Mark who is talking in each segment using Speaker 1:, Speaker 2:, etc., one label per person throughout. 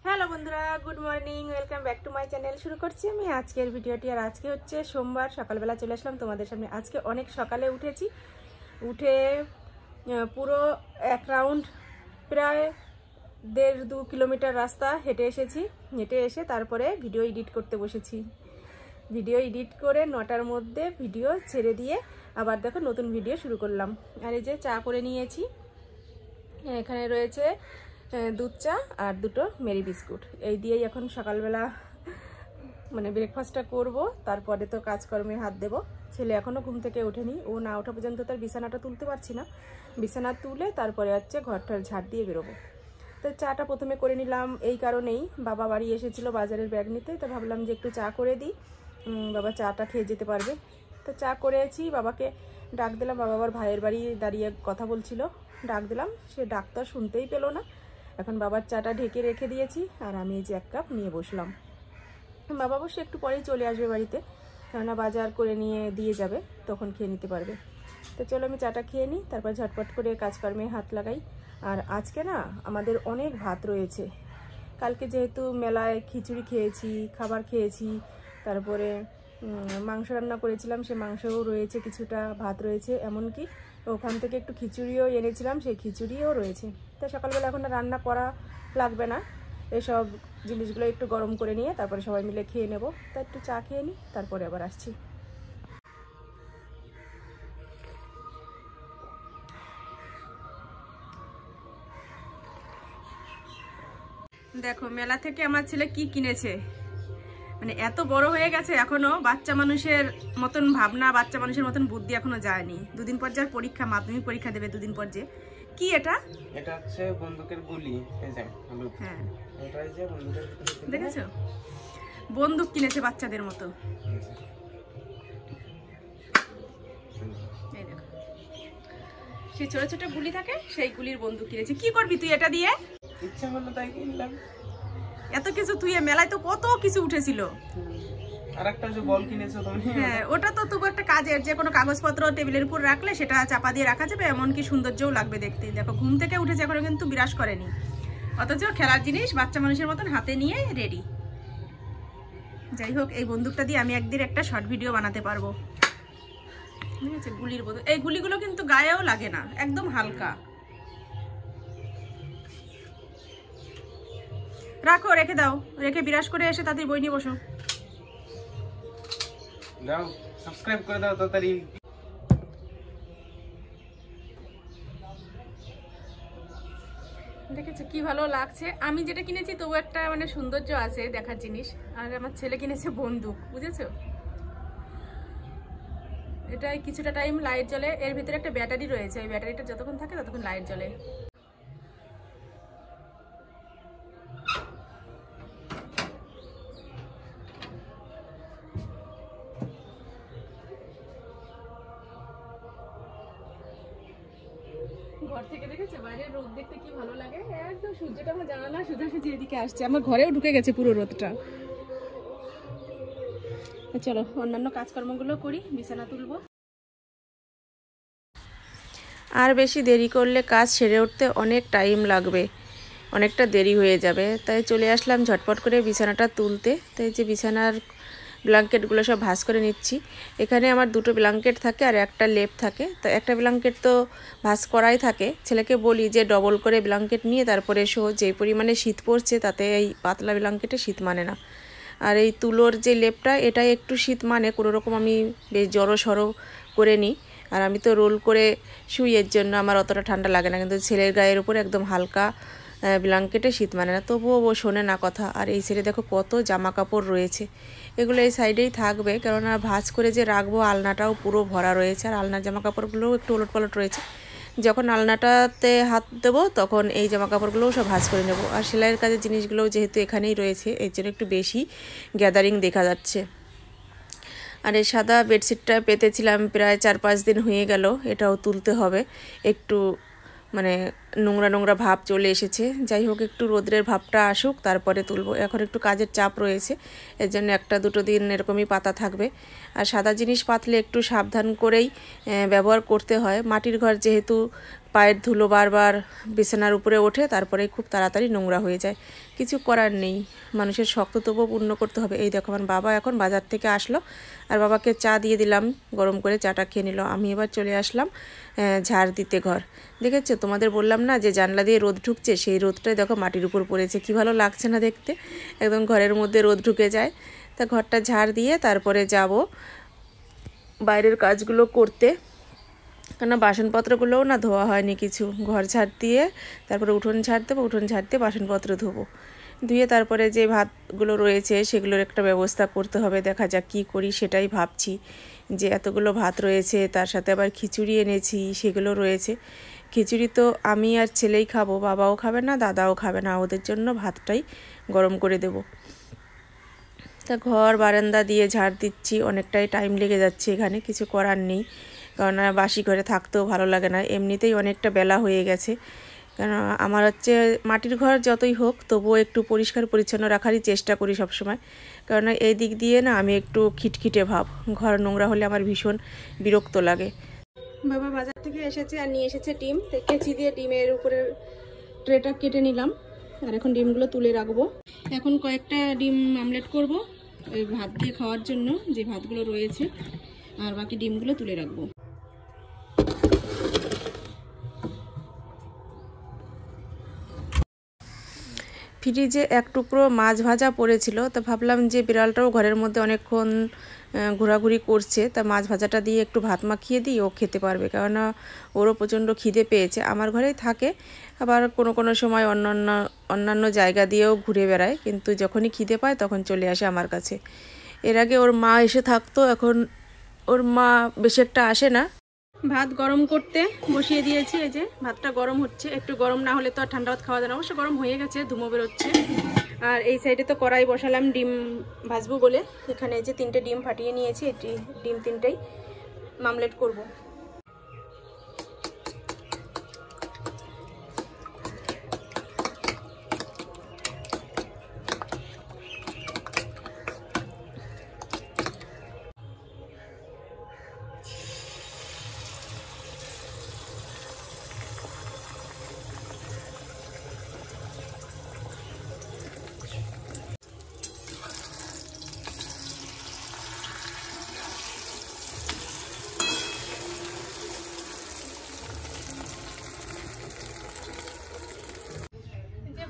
Speaker 1: Hello বন্ধুরা, good morning, welcome back to my channel. শুরু করছি আমি আজকের ভিডিওটি। আর আজকে হচ্ছে সোমবার, সকালবেলা চলে আসলাম তোমাদের সামনে। আজকে অনেক সকালে উঠেছি, উঠে পুরো এক রাউন্ড প্রায় 1.5-2 কিলোমিটার রাস্তা হেঁটে এসেছি। হেঁটে এসে তারপরে ভিডিও এডিট করতে বসেছি। ভিডিও এডিট করে 9টার মধ্যে ভিডিও ছেড়ে দিয়ে আবার দেখো নতুন ভিডিও শুরু করলাম। আর এই যে চা করে নিয়েছি, এখানে রয়েছে দুধ চা আর দুটো মেরি বিস্কুট। এই দিয়েই এখন সকালবেলা মানে ব্রেকফাস্টটা করব। তারপরে তো কাজকর্মে হাত দেব। ছেলে এখনও ঘুম থেকে ওঠেনি, ও না ওঠা পর্যন্ত তার বিছানাটা তুলতে পারছি না। বিছানা তুলে তারপরে হচ্ছে ঘরটার ঝাড় দিয়ে বেরোবো। তো চাটা প্রথমে করে নিলাম এই কারণেই, বাবা বাড়ি এসেছিলো বাজারের ব্যাগ নিতে, তো ভাবলাম যে একটু চা করে দিই, বাবা চাটা খেয়ে যেতে পারবে। তো চা করেছি, বাবাকে ডাক দিলাম। বাবা আবার ভাইয়ের বাড়ি দাঁড়িয়ে কথা বলছিল, ডাক দিলাম, সে ডাক্তার শুনতেই পেলো না। এখন বাবার চাটা ঢেকে রেখে দিয়েছি আর আমি এই যে 1 কাপ নিয়ে বসলাম। বাবা অবশ্য একটু পরেই চলে আসবে বাড়িতে, কেননা বাজার করে নিয়ে দিয়ে যাবে, তখন খেয়ে নিতে পারবে। তো চলো আমি চাটা খেয়ে নিই, তারপর ঝটপট করে কাজকর্মে হাত লাগাই। আর আজকে না আমাদের অনেক ভাত রয়েছে। কালকে যেহেতু মেলায় খিচুড়ি খেয়েছি, খাবার খেয়েছি, তারপরে মাংস রান্না করেছিলাম, সে মাংসও রয়েছে, কিছুটা ভাত রয়েছে, এমনকি ওখান থেকে একটু খিচুড়িও এনেছিলাম, সেই খিচুড়িও রয়েছে। তো সকালবেলা এখন রান্না করা লাগবে না, এসব জিনিসগুলো একটু গরম করে নিয়ে তারপরে সবাই মিলে খেয়ে নেব। তা একটু চা খেয়ে নিই, তারপরে আবার আসছি। দেখো মেলা থেকে আমার ছেলে কি কিনেছে, মানে এত বড় হয়ে গেছে, এখনো বাচ্চা মানুষের মতন ভাবনা, বাচ্চা মানুষের মতন বুদ্ধি এখনো যায়নি। 2 দিন পর যার পরীক্ষা, মাধ্যমিক পরীক্ষা দেবে 2 দিন পর। যে কি এটা? এটা হচ্ছে বন্দুকের গুলি। হ্যাঁ, দেখেছো, বন্দুক কিনেছে বাচ্চাদের মতো। এই দেখো, সেই ছোট ছোট গুলি থাকে, সেই গুলির বন্দুক কিনেছে। কি করবি তুই এটা দিয়ে? ইচ্ছা হলো তাই কিনলাম। এত কিছু, তুই মেলায় তো কত কিছু উঠেছিল। আরেকটা যে বল কিনেছো তুমি, হ্যাঁ ওটা তো তবু একটা কাজের, যে কোনো কাগজপত্র টেবিলের উপর রাখলে সেটা চাপা দিয়ে রাখা যাবে, এমনকি সৌন্দর্যও লাগবে দেখতে। দেখো ঘুম থেকে উঠেছে, এখনো কিন্তু বিরাজ করেনি, অথচ খেলার জিনিস বাচ্চা মানুষের মতন হাতে নিয়ে রেডি। যাই হোক, এই বন্দুকটা দিয়ে আমি একদিন একটা শর্ট ভিডিও বানাতে পারবো। ঠিক আছে, গুলির বন্দুক, এই গুলিগুলো কিন্তু গায়েও লাগে না, একদম হালকা। রাখো, রেখে দাও, রেখে বিরাজ করে এসে তাদের বই নিয়ে বসো। দাও, সাবস্ক্রাইব করে দাও তাড়াতাড়ি। দেখেছো কি ভালো লাগছে। আমি যেটা কিনেছি তবু একটা মানে সৌন্দর্য আছে দেখার জিনিস, আর আমার ছেলে কিনেছে বন্দুক, বুঝেছো। এটাই কিছুটা টাইম লাইট জ্বলে, এর ভিতরে একটা ব্যাটারি রয়েছে, এই ব্যাটারিটা যতক্ষণ থাকে ততক্ষণ লাইট জ্বলে। ঘর থেকে দেখেছে বাইরে রোদ দেখতে কি ভালো লাগে, একদম সূর্যটা আমার জানালা সোজাসুজি এদিকে আসছে, আমার ঘরেও ঢুকে গেছে পুরো রোদটা। চলো অন্যান্য কাজকর্মগুলো করি, বিছানা তুলবো। আর বেশি দেরি করলে কাজ সেরে উঠতে অনেক টাইম লাগবে, অনেকটা দেরি হয়ে যাবে। তাই চলে আসলাম ঝটপট করে বিছানাটা তুলতে। তাই যে বিছানার ব্ল্যাঙ্কেটগুলো সব ভাঁজ করে নিচ্ছি। এখানে আমার 2টো ব্ল্যাঙ্কেট থাকে আর একটা লেপ থাকে, তো একটা ব্ল্যাঙ্কেট তো ভাঁজ করাই থাকে। ছেলেকে বলি যে ডবল করে ব্ল্যাঙ্কেট নিয়ে তারপরে শো, যেই পরিমাণে শীত পড়ছে তাতে এই পাতলা ব্ল্যাঙ্কেটে শীত মানে না। আর এই তুলোর যে লেপটা, এটাই একটু শীত মানে, কোনোরকম আমি বেশ জড়ো করে নিই। আর আমি তো রোল করে শুই, এর জন্য আমার অতটা ঠান্ডা লাগে না, কিন্তু ছেলের গায়ের উপরে একদম হালকা ব্ল্যাঙ্কেটে শীত মানে না, তবুও ও শোনে না কথা। আর এই ছেলে দেখো কত জামা কাপড় রয়েছে, এগুলো এই সাইডেই থাকবে, কেননা ভাঁজ করে যে রাখবো আলনাটাও পুরো ভরা রয়েছে, আর আলনার জামা কাপড়গুলোও একটু ওলটপালট রয়েছে। যখন আলনাটাতে হাত দেবো তখন এই জামা কাপড়গুলোও সব ভাঁজ করে নেব। আর সেলাইয়ের কাজের জিনিসগুলোও যেহেতু এখানেই রয়েছে, এর জন্য একটু বেশি গ্যাদারিং দেখা যাচ্ছে। আর এই সাদা বেডশিটটা পেতেছিলাম প্রায় 4-5 দিন হয়ে গেল, এটাও তুলতে হবে, একটু মানে নোংরা নোংরা ভাব চলে এসেছে। যাই হোক, একটু রোদ্রের ভাবটা আসুক, তারপরে তুলবো। এখন একটু কাজের চাপ রয়েছে, এর জন্য 1-2 দিন এরকমই পাতা থাকবে। আর সাদা জিনিস পাতলে একটু সাবধান করেই ব্যবহার করতে হয়। মাটির ঘর যেহেতু, পায়ের ধুলো বারবার বিছানার উপরে ওঠে, তারপরে খুব তাড়াতাড়ি নোংরা হয়ে যায়। কিছু করার নেই, মানুষের শক্ত তবুও পূর্ণ করতে হবে। এই দেখো, আমার বাবা এখন বাজার থেকে আসলো, আর বাবাকে চা দিয়ে দিলাম, গরম করে চাটা খেয়ে নিল। আমি এবার চলে আসলাম ঝাড় দিতে ঘর। দেখেছো, তোমাদের বললাম না যে জানলা দিয়ে রোদ ঢুকছে, সেই রোদটাই দেখো মাটির উপর পড়েছে, কি ভালো লাগছে না দেখতে, একদম ঘরের মধ্যে রোদ ঢুকে যায়। তা ঘরটা ঝাড় দিয়ে তারপরে যাব বাইরের কাজগুলো করতে, কেন বাসনপত্রগুলোও না ধোয়া হয়নি কিছু। ঘর ঝাড় দিয়ে তারপরে উঠোন ঝাড় দেবো, উঠোন ঝাড় দিয়ে বাসনপত্র ধোবো, ধুয়ে তারপরে যে ভাতগুলো রয়েছে সেগুলোর একটা ব্যবস্থা করতে হবে। দেখা যাক কী করি, সেটাই ভাবছি। যে এতগুলো ভাত রয়েছে, তার সাথে আবার খিচুড়ি এনেছি, সেগুলো রয়েছে। খিচুড়ি তো আমি আর ছেলেই খাবো, বাবাও খাবে না, দাদাও খাবে না, ওদের জন্য ভাতটাই গরম করে দেব। তা ঘর বারান্দা দিয়ে ঝাড় দিচ্ছি, অনেকটাই টাইম লেগে যাচ্ছে এখানে, কিছু করার নেই, কারণ বাসি ঘরে থাকতেও ভালো লাগে না। এমনিতেই অনেকটা বেলা হয়ে গেছে, কারণ আমার হচ্ছে মাটির ঘর যতই হোক তবুও একটু পরিষ্কার পরিচ্ছন্ন রাখারই চেষ্টা করি সবসময়, কারণ এই দিক দিয়ে না আমি একটু খিটখিটে ভাব, ঘর নোংরা হলে আমার ভীষণ বিরক্ত লাগে। বাবা বাজার থেকে এসেছে আর নিয়ে এসেছে ডিম, কেচি দিয়ে ডিমের উপরে ট্রেটা কেটে নিলাম, আর এখন ডিমগুলো তুলে রাখবো। এখন কয়েকটা ডিম আমলেট করব ওই ভাত দিয়ে খাওয়ার জন্য, যে ভাতগুলো রয়েছে, আর বাকি ডিমগুলো তুলে রাখবো। ফ্রিজে এক টুকরো মাছ ভাজা পড়েছিল, তা ভাবলাম যে বিড়ালটাও ঘরের মধ্যে অনেকক্ষণ ঘোরাঘুরি করছে, তা মাছ ভাজাটা দিয়ে একটু ভাত মাখিয়ে দিই, ও খেতে পারবে, কেননা ওরও প্রচণ্ড খিদে পেয়েছে। আমার ঘরেই থাকে, আবার কোনো কোনো সময় অন্যান্য জায়গা দিয়েও ঘুরে বেড়ায়, কিন্তু যখনই খিদে পায় তখন চলে আসে আমার কাছে। এর আগে ওর মা এসে থাকতো, এখন ওর মা বেশি একটা আসে না। ভাত গরম করতে বসিয়ে দিয়েছি, এই যে ভাতটা গরম হচ্ছে, একটু গরম না হলে তো আর ঠান্ডা ভাত খাওয়া যায় না। অবশ্য গরম হয়ে গেছে, ধুমো বেরোচ্ছে। আর এই সাইডে তো কড়াই বসালাম ডিম ভাজবো বলে, এখানে যে 3টে ডিম ফাটিয়ে নিয়েছি, এটি ডিম 3টেই মামলেট করব।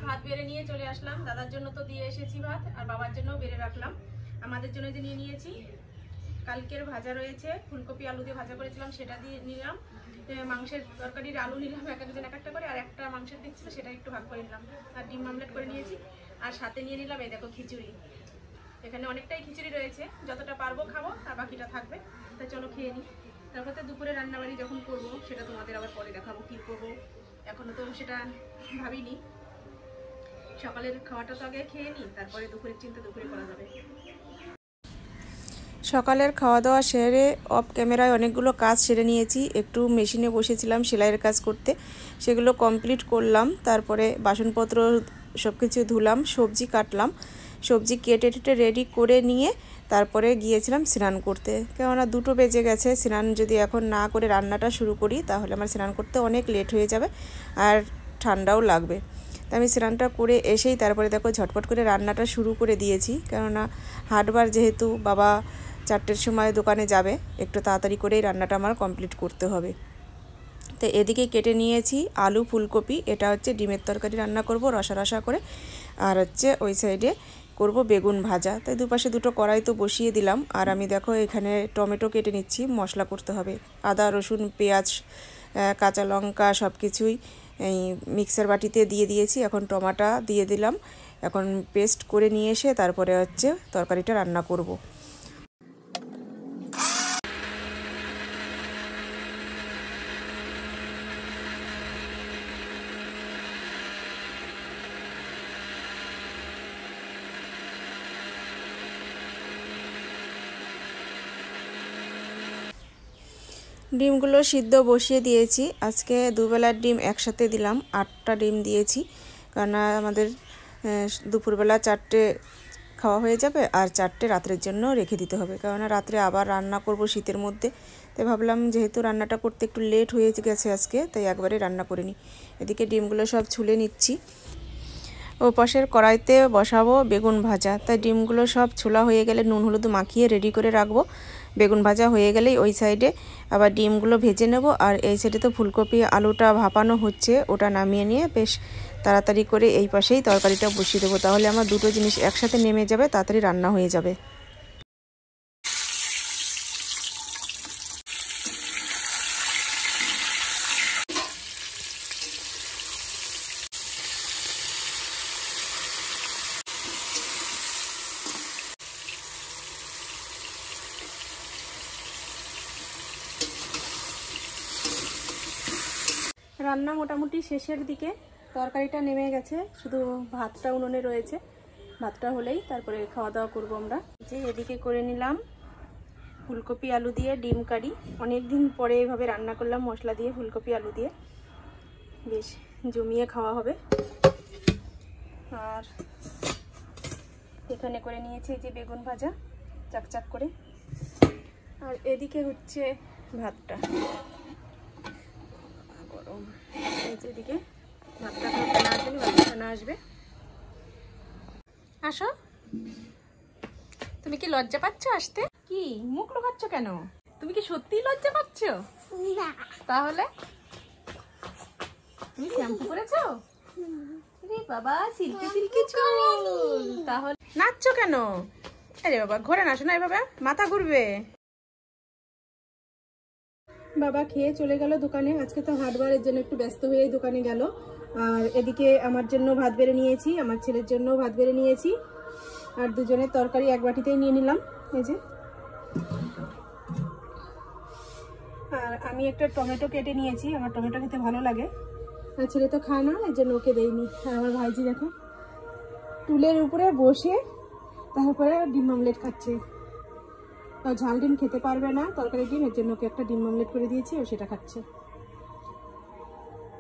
Speaker 1: ভাত বেড়ে নিয়ে চলে আসলাম, দাদার জন্য তো দিয়ে এসেছি ভাত, আর বাবার জন্যও বেড়ে রাখলাম। আমাদের জন্য যে নিয়ে নিয়েছি, কালকের ভাজা রয়েছে, ফুলকপি আলু দিয়ে ভাজা করেছিলাম, সেটা দিয়ে নিলাম। মাংসের তরকারির আলু নিলাম, এক একজন এক একটা করে, আর একটা মাংসের দিচ্ছিল সেটা একটু ভাগ করে নিলাম। আর ডিম আমলেট করে নিয়েছি, আর সাথে নিয়ে নিলাম এই দেখো খিচুড়ি। এখানে অনেকটাই খিচুড়ি রয়েছে, যতটা পারবো খাবো, আর বাকিটা থাকবে। তো চলো খেয়ে নিই, তারপর তো দুপুরে রান্নাবাড়ি যখন করবো সেটা তোমাদের আবার পরে দেখাবো কী করবো, এখনও তো সেটা ভাবিনি। সকালের খাওয়াটা তো আগে খেয়ে নিই, তারপরে দুপুরের চিন্তা দুপুরে করা যাবে। সকালের খাওয়া দাওয়া সেরে অফ ক্যামেরায় অনেকগুলো কাজ সেরে নিয়েছি, একটু মেশিনে বসেছিলাম সেলাইয়ের কাজ করতে, সেগুলো কমপ্লিট করলাম। তারপরে বাসনপত্র সব কিছু ধুলাম, সবজি কাটলাম, সবজি কেটে টেটে রেডি করে নিয়ে তারপরে গিয়েছিলাম স্নান করতে, কেননা 2টো বেজে গেছে। স্নান যদি এখন না করে রান্নাটা শুরু করি তাহলে আমার স্নান করতে অনেক লেট হয়ে যাবে, আর ঠান্ডাও লাগবে। তো আমি স্নানটা করে এসেই তারপরে দেখো ঝটপট করে রান্নাটা শুরু করে দিয়েছি, কেননা হাটবার যেহেতু, বাবা 4টের সময় দোকানে যাবে, একটু তাড়াতাড়ি করেই রান্নাটা আমার কমপ্লিট করতে হবে। তো এদিকে কেটে নিয়েছি আলু ফুলকপি, এটা হচ্ছে ডিমের তরকারি রান্না করব রসা রসা করে, আর হচ্ছে ওই সাইডে করব বেগুন ভাজা। তাই দুপাশে 2টো কড়াই তো বসিয়ে দিলাম। আর আমি দেখো এখানে টমেটো কেটে নিচ্ছি, মশলা করতে হবে, আদা রসুন পেঁয়াজ কাঁচা লঙ্কা সব কিছুই এই মিক্সার বাটিতে দিয়ে দিয়েছি। এখন টমাটো দিয়ে দিলাম, এখন পেস্ট করে নিয়ে এসে তারপরে হচ্ছে তরকারিটা রান্না করব। ডিমগুলো সিদ্ধ বসিয়ে দিয়েছি। আজকে দুবেলার ডিম একসাথে দিলাম, 8টা ডিম দিয়েছি, কারণ আমাদের দুপুরবেলা 4টে খাওয়া হয়ে যাবে আর 4টে রাতের জন্য রেখে দিতে হবে, কারণ রাত্রে আবার রান্না করব শীতের মধ্যে। তাই ভাবলাম যেহেতু রান্নাটা করতে একটু লেট হয়ে গেছে আজকে, তাই একবারে রান্না করে নিই। এদিকে ডিমগুলো সব ছুলে নিচ্ছি। ও পাশের কড়াইতে বসাবো বেগুন ভাজা, তাই ডিমগুলো সব ছোলা হয়ে গেলে নুন হলুদ মাখিয়ে রেডি করে রাখবো। বেগুন ভাজা হয়ে গেলেই ওই সাইডে আবার ডিমগুলো ভেজে নেব, আর এই সাইডে তো ফুলকপি আলুটা ভাপানো হচ্ছে, ওটা নামিয়ে নিয়ে বেশ তাড়াতাড়ি করে এই পাশেই তরকারিটা বসিয়ে দেবো। তাহলে আমার দুটো জিনিস একসাথে নেমে যাবে, তাড়াতাড়ি রান্না হয়ে যাবে। রান্না মোটামুটি শেষের দিকে, তরকারিটা নেমে গেছে, শুধু ভাতটা উনুনে রয়েছে। ভাতটা হলেই তারপরে খাওয়া দাওয়া করবো আমরা। যে এদিকে করে নিলাম ফুলকপি আলু দিয়ে ডিম কারি। অনেক দিন পরে এভাবে রান্না করলাম মশলা দিয়ে, ফুলকপি আলু দিয়ে, বেশ জমিয়ে খাওয়া হবে। আর এখানে করে নিয়েছি যে বেগুন ভাজা চাকচাক করে, আর এদিকে হচ্ছে ভাতটা গরম। এদিকে ভাতটা না আসবে, ভাতটা না আসবে। আসো, তুমি কি লজ্জা পাচ্ছ আসতে? কি মুখ লুকাচ্ছ কেন? তুমি কি সত্যিই লজ্জা পাচ্ছ? না। তাহলে তুমি শ্যাম্পু করেছো? আরে বাবা, সিল্কি সিল্কি চুল। তাহলে নাচছো কেন? আরে বাবা, ঘোরে না শোনা, এভাবে মাথা ঘুরবে। বাবা খেয়ে চলে গেল দোকানে, আজকে তো হাটবারের জন্য একটু ব্যস্ত হয়ে দোকানে গেল। আর এদিকে আমার জন্য ভাত বেড়ে নিয়েছি, আমার ছেলের জন্য ভাত বেড়ে নিয়েছি, আর দুজনের তরকারি এক বাটিতেই নিয়ে নিলাম। এই যে, আর আমি একটা টমেটো কেটে নিয়েছি, আমার টমেটো খেতে ভালো লাগে, আর ছেলে তো খায় না, এর জন্য ওকে দেইনি। আর আমার ভাইজি দেখো টুলের উপরে বসে তারপরে ডিম অমলেট খাচ্ছে। ঝাল ডিম খেতে পারবে না, তরকারি ডিম, এর জন্য ওকে একটা ডিম অমলেট করে দিয়েছি, ও সেটা খাচ্ছে।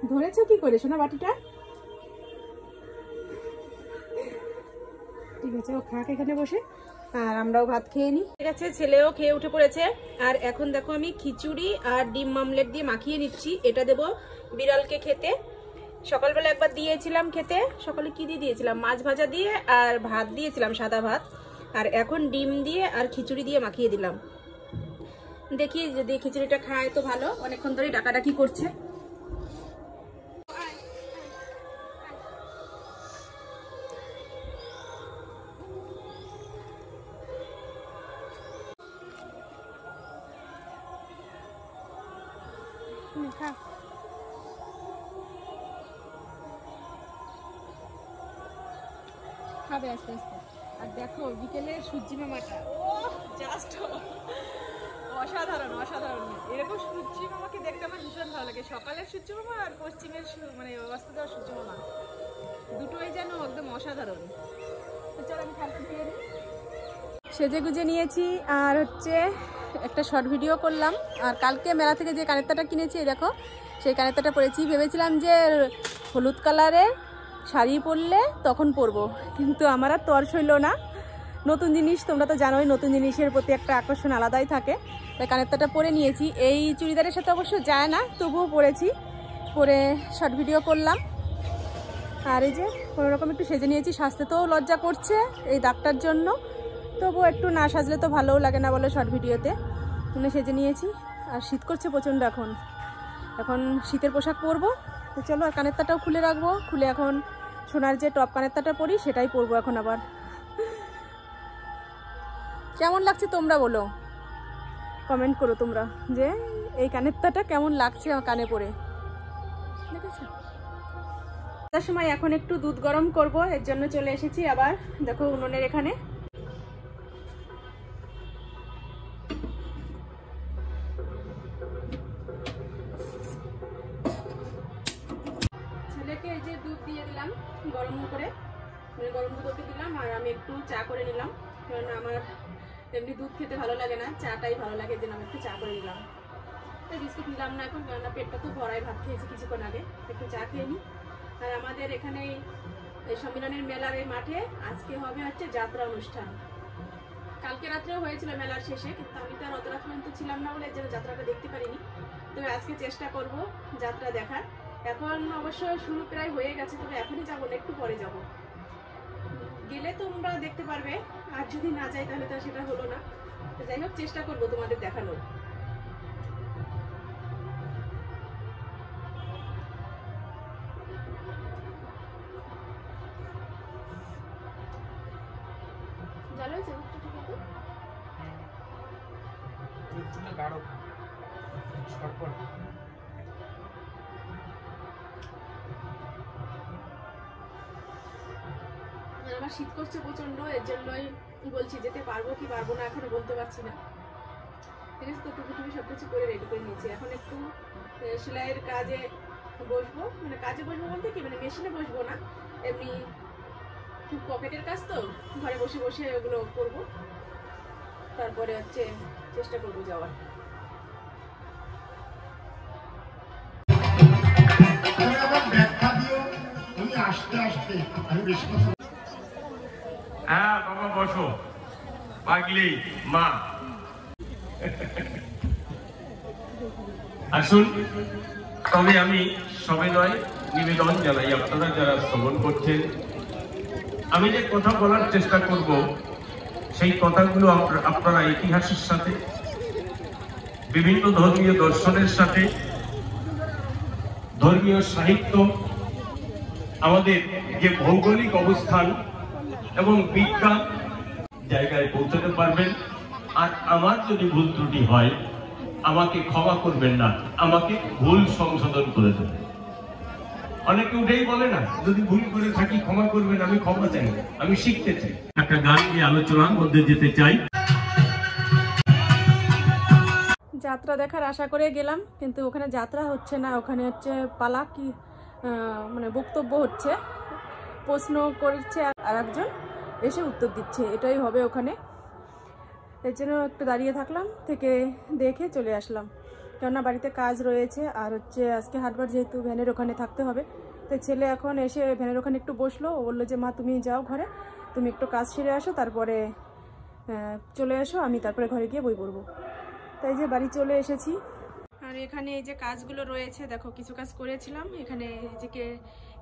Speaker 1: ধরেছো কি করে শোনা বাটিটা? ঠিক আছে, ও খাক এখানে বসে, আর আমরাও ভাত খেয়ে নিই। ঠিক আছে, ছেলেও খেয়ে উঠে পড়েছে। আর এখন দেখো আমি খিচুড়ি আর ডিম অমলেট দিয়ে মাখিয়ে নিচ্ছি। এটা দেবো বিড়ালকে খেতে। সকালবেলা একবার দিয়েছিলাম খেতে, সকালে কি দিয়ে দিয়েছিলাম, মাছ ভাজা দিয়ে আর ভাত দিয়েছিলাম, সাদা ভাত। আর এখন ডিম দিয়ে আর খিচুড়ি দিয়ে মাখিয়ে দিলাম। দেখি যদি খিচুড়িটা খায় তো ভালো, অনেকক্ষণ ধরে ডাকাডাকি করছে। খাবে আস্তে আস্তে। আর দেখো বিকেলে সূর্যি মামাটা, ও জাস্ট অসাধারণ অসাধারণ। এরকম সূর্যি মামাকে দেখতে আমার ভীষণ ভালো লাগে। সকালের সূর্যি মামা আর পশ্চিমের মানে অস্ত যাওয়ার সূর্যি মামা, দুটোই যেন একদম অসাধারণ। চলো আমি খালকে দিয়ে নিই। সেজে গুজে নিয়েছি, আর হচ্ছে একটা শর্ট ভিডিও করলাম। আর কালকে মেলা থেকে যে কানেরটাটা কিনেছি, দেখো সেই কানেরটাটা পরেছি। ভেবেছিলাম যে হলুদ কালারের শাড়ি পরলে তখন পরবো, কিন্তু আমার আর তর সইল না। নতুন জিনিস, তোমরা তো জানোই, নতুন জিনিসের প্রতি একটা আকর্ষণ আলাদাই থাকে। তাই কানেরটাটা পরে নিয়েছি। এই চুড়িদারের সাথে অবশ্য যায় না, তবুও পরেছি, পরে শর্ট ভিডিও করলাম। আর এই যে কোনোরকম একটু সেজে নিয়েছি। সাজতে তো লজ্জা করছে এই দাগটার জন্য, তবুও একটু না সাজলে তো ভালোও লাগে না বলে শর্ট ভিডিওতে, মানে সেজে নিয়েছি। আর শীত করছে প্রচণ্ড, এখন শীতের পোশাক পরবো। তো চলো, আর কানেরটাটাও খুলে রাখবো, খুলে এখন সোনার যে টপ কানেরটাটা পরি সেটাই পরবো এখন আবার। কেমন লাগছে তোমরা বলো, কমেন্ট করো তোমরা যে এই কানেরটাটা কেমন লাগছে আমার কানে পরে, দেখেছো? তার সময় এখন একটু দুধ গরম করব, এর জন্য চলে এসেছি আবার দেখো উনুনের এখানে। ছেলেকে এই যে দুধ দিয়ে দিলাম গরম করে, গরম দুধ ওকে দিলাম, আর আমি একটু চা করে নিলাম, কারণ আমার এমনি দুধ খেতে ভালো লাগে না, চাটাই ভালো লাগে, যেন আমি একটু চা করে নিলাম। বিস্কুট নিলাম না এখন, কারণ পেটটা তো ভরাই, ভাত খেয়েছি কিছুক্ষণ আগে, একটু চা খেয়ে নিই। আর আমাদের এখানে এই সম্মিলনের মেলার এই মাঠে আজকে হবে হচ্ছে যাত্রা অনুষ্ঠান। কালকে রাত্রেও হয়েছিল মেলার শেষে, কিন্তু আমি তো আর অত রাত পর্যন্ত ছিলাম না বলে যেন যাত্রাটা দেখতে পারিনি। তবে আজকে চেষ্টা করব যাত্রা দেখার। এখন অবশ্য শুরু প্রায় হয়ে গেছে, তবে এখনই যাবো না, একটু পরে যাব। গেলে তোমরা দেখতে পারবে, আর যদি না যাই তাহলে তো সেটা হলো না। তো যাই হোক, চেষ্টা করবো তোমাদের দেখানোর। জানো ঠিক আছে। আমার শীত করছে প্রচন্ড, এর জন্যই বলছি যেতে পারবো কি পারবো না এখনো বলতে পারছি না। ঠিক আছে, তো টুপি সবকিছু করে রেডি করে নিয়েছি। এখন একটু সেলাইয়ের কাজে বসবো, মানে কাজে বসবো বলতে কি, মানে মেশিনে বসবো না, এমনি খুব পকেটের কাজ তো, ঘরে বসে বসে ওগুলো করবো। তারপরে হচ্ছে চেষ্টা করবো যাওয়ার।
Speaker 2: হ্যাঁ বাবা বসো, পাগলি মা আসুন। তবে আমি সবে নয় নিবেদন জানাই, আপনারা যারা শ্রবণ করছেন, আমি যে কথা বলার চেষ্টা করব সেই কথাগুলো আপনারা ইতিহাসের সাথে, বিভিন্ন ধর্মীয় দর্শনের সাথে, ধর্মীয় সাহিত্য, আমাদের যে ভৌগোলিক অবস্থান এবং বিজ্ঞান জায়গায় পৌঁছাতে পারবেন। আর আমার যদি ভুল ত্রুটি হয় আমাকে ক্ষমা করবেন না, আমাকে ভুল সংশোধন করে দেবেন। অনেকে উঠেই বলে না, যদি ভুল করে থাকি ক্ষমা করবেন, আমি ক্ষমা চাই, আমি শিখতে চাই। একটা গান নিয়ে আলোচনার মধ্যে যেতে চাই।
Speaker 1: যাত্রা দেখার আশা করে গেলাম, কিন্তু ওখানে যাত্রা হচ্ছে না, ওখানে হচ্ছে পালা কি মানে বক্তব্য হচ্ছে, প্রশ্ন করছে আর একজন এসে উত্তর দিচ্ছে, এটাই হবে ওখানে। এর জন্য একটু দাঁড়িয়ে থাকলাম, থেকে দেখে চলে আসলাম, কেননা বাড়িতে কাজ রয়েছে। আর হচ্ছে আজকে হাটবার, যেহেতু ভ্যানের ওখানে থাকতে হবে, তো ছেলে এখন এসে ভ্যানের ওখানে একটু বসলো। ও বললো যে মা তুমি যাও ঘরে, তুমি একটু কাজ সেরে আসো, তারপরে চলে এসো, আমি তারপরে ঘরে গিয়ে বই পড়বো। তাই যে বাড়ি চলে এসেছি। আর এখানে এই যে কাজগুলো রয়েছে, দেখো কিছু কাজ করেছিলাম, এখানে যে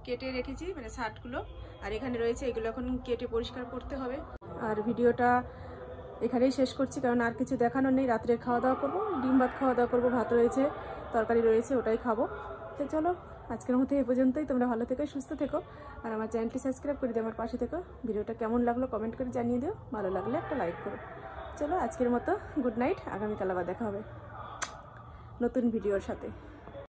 Speaker 1: কেটে রেখেছি মানে শার্টগুলো, আর এখানে রয়েছে এগুলো এখন কেটে পরিষ্কার করতে হবে। আর ভিডিওটা এখানেই শেষ করছি, কারণ আর কিছু দেখানোর নেই। রাত্রে খাওয়া দাওয়া করবো, ডিম ভাত খাওয়া দাওয়া করবো, ভাত রয়েছে, তরকারি রয়েছে, ওটাই খাবো। তো চলো আজকের মতো এই পর্যন্তই। তোমরা ভালো থেকো, সুস্থ থেকো, আর আমার চ্যানেলটি সাবস্ক্রাইব করে দিও, আমার পাশে থেকো। ভিডিওটা কেমন লাগলো কমেন্ট করে জানিয়ে দিও, ভালো লাগলে একটা লাইক করো। চলো আজকের মতো গুড নাইট, আগামীকাল আবার দেখা হবে নতুন ভিডিওর সাথে।